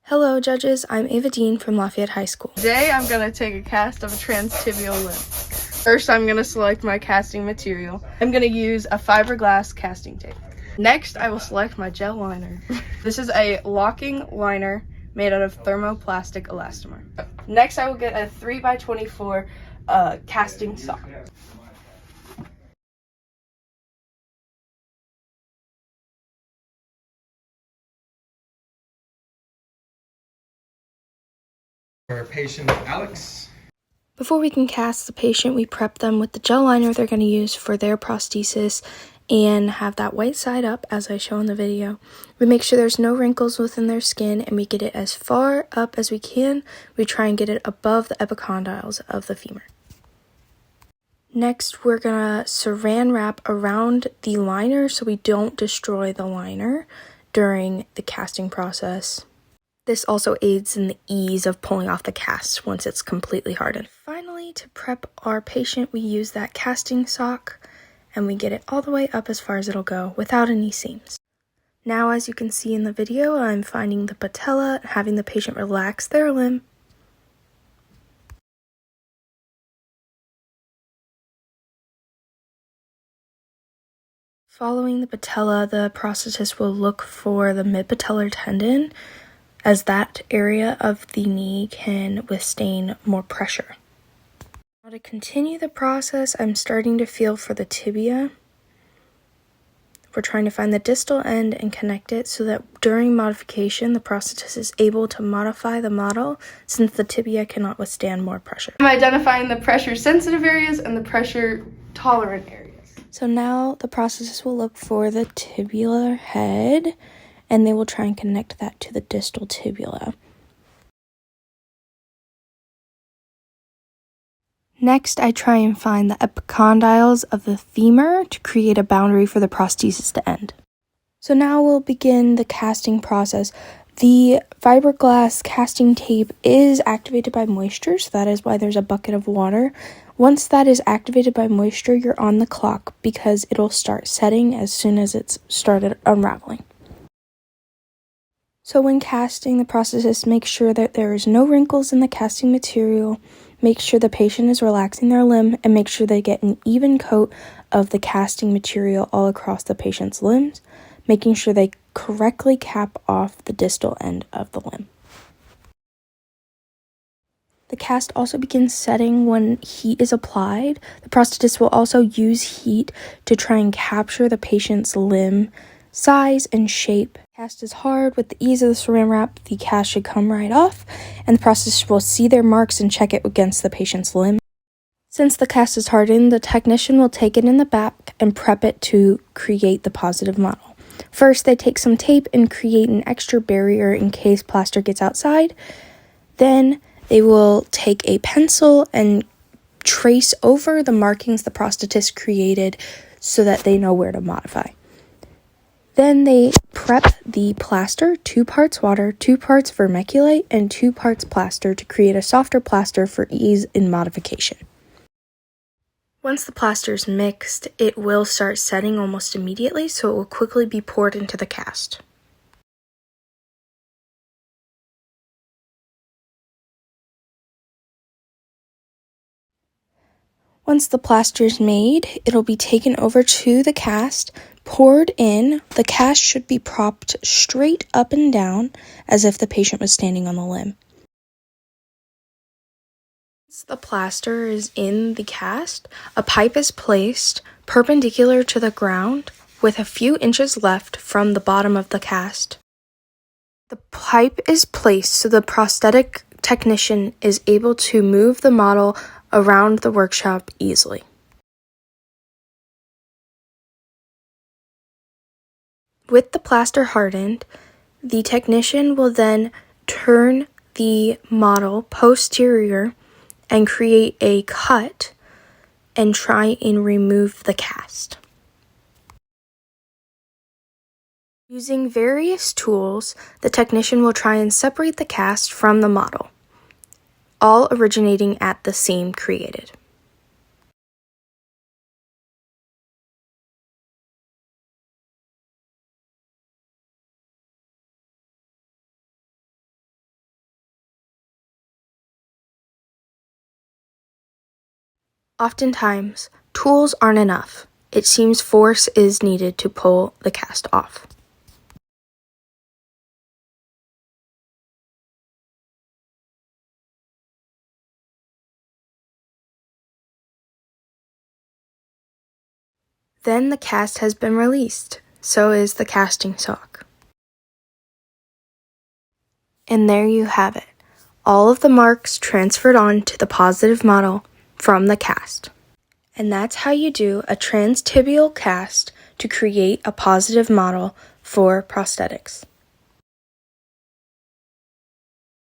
Hello, judges. I'm Ava Dean from Lafayette High School. Today, I'm going to take a cast of a transtibial limb. First, I'm going to select my casting material. I'm going to use a fiberglass casting tape. Next, I will select my gel liner. This is a locking liner made out of thermoplastic elastomer. Next, I will get a 3x24 casting sock. For patient Alex. Before we can cast the patient, we prep them with the gel liner they're going to use for their prosthesis and have that white side up as I show in the video. We make sure there's no wrinkles within their skin and we get it as far up as we can. We try and get it above the epicondyles of the femur. Next, we're going to saran wrap around the liner so we don't destroy the liner during the casting process. This also aids in the ease of pulling off the cast once it's completely hardened. Finally, to prep our patient, we use that casting sock and we get it all the way up as far as it'll go without any seams. Now, as you can see in the video, I'm finding the patella and having the patient relax their limb. Following the patella, the prosthetist will look for the mid-patellar tendon, as that area of the knee can withstand more pressure. Now to continue the process, I'm starting to feel for the tibia. We're trying to find the distal end and connect it so that during modification, the prosthetist is able to modify the model since the tibia cannot withstand more pressure. I'm identifying the pressure-sensitive areas and the pressure-tolerant areas. So now the prosthetist will look for the tibular head and they will try and connect that to the distal tibula. Next, I try and find the epicondyles of the femur to create a boundary for the prosthesis to end. So now we'll begin the casting process. The fiberglass casting tape is activated by moisture, so that is why there's a bucket of water. Once that is activated by moisture, you're on the clock because it'll start setting as soon as it's started unraveling. So when casting, the prosthetist makes sure that there is no wrinkles in the casting material, make sure the patient is relaxing their limb, and make sure they get an even coat of the casting material all across the patient's limbs, making sure they correctly cap off the distal end of the limb. The cast also begins setting when heat is applied. The prosthetist will also use heat to try and capture the patient's limb size and shape. Cast is hard. With the ease of the saran wrap, the cast should come right off, and the prosthetist will see their marks and check it against the patient's limb. Since the cast is hardened, the technician will take it in the back and prep it to create the positive model. First, they take some tape and create an extra barrier in case plaster gets outside. Then they will take a pencil and trace over the markings the prosthetist created so that they know where to modify. Then they prep the plaster, 2 parts water, 2 parts vermiculite, and 2 parts plaster to create a softer plaster for ease in modification. Once the plaster is mixed, it will start setting almost immediately, so it will quickly be poured into the cast. Once the plaster is made, it'll be taken over to the cast, poured in. The cast should be propped straight up and down as if the patient was standing on the limb. Once the plaster is in the cast, a pipe is placed perpendicular to the ground with a few inches left from the bottom of the cast. The pipe is placed so the prosthetic technician is able to move the model around the workshop easily. With the plaster hardened, the technician will then turn the model posterior and create a cut and try and remove the cast. Using various tools, the technician will try and separate the cast from the model, all originating at the seam created. Oftentimes, tools aren't enough. It seems force is needed to pull the cast off. Then the cast has been released. So is the casting sock. And there you have it. All of the marks transferred on to the positive model from the cast. And that's how you do a transtibial cast to create a positive model for prosthetics.